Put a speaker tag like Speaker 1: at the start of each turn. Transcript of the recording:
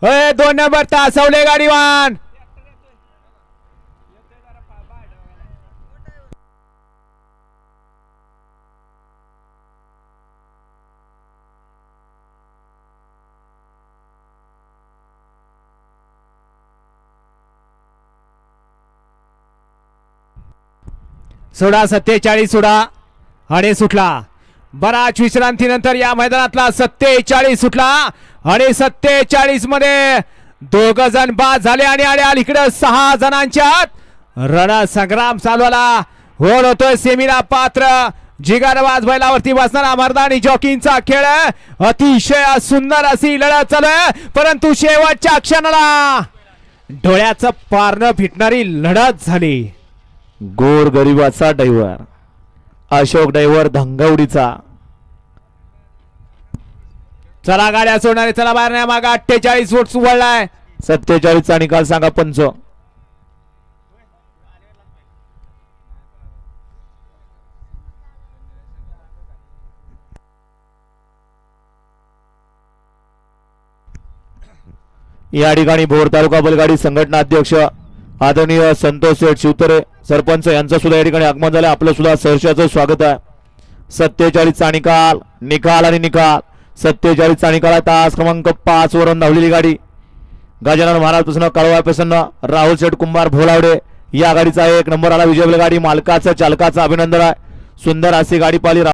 Speaker 1: 2 number तासवले गाडीवान. सोडा 47 सोडा आणि सुटला. बराच विश्रांतीनंतर या मैदानातला 47 सुटला आणि 47 मध्ये 2 जण बाद झाले आणि अलीकडे 6 जणांच्यात रणसंग्राम चालवला. होतोय सेमीला पात्र जिगरबाज बैलावरती बसणारा मर्दानी जॉकींचा खेळ. अतिशय सुंदर अशी लढत चालू आहे, परंतु शेवटच्या क्षणाला डोळ्याचं पारणं फिटणारी लढत झाली.
Speaker 2: गोर गरीबाचा ड्रायव्हर अशोक ड्रायव्हर धंगवडीचा.
Speaker 1: चला गाड्या सोडणारे, चला बाहेर नाही मागा. 48 फूट वळलाय.
Speaker 2: 47 चा निकाल सांगा पंच. या ठिकाणी भोर तालुका बैलगाडी संघटना अध्यक्ष आदरणीय संतोष शेठ शिवतरे सरपंच यांचं सुद्धा या ठिकाणी आगमन झालं. आपलं सुद्धा सहर्षाचं स्वागत आहे. 47 चा निकाल आणि निकाल 47 चा निकाल. तास क्रमांक 5 वरून धावलेली गाडी गजानन महाराज प्रसन्न कळवा प्रसन्न राहुल शेठ कुंभार भोलावडे या गाडीचा 1 नंबर आला. विजय गाडी मालकाचं चालकाचं अभिनंदन आहे. सुंदर अशी गाडी पाहिली.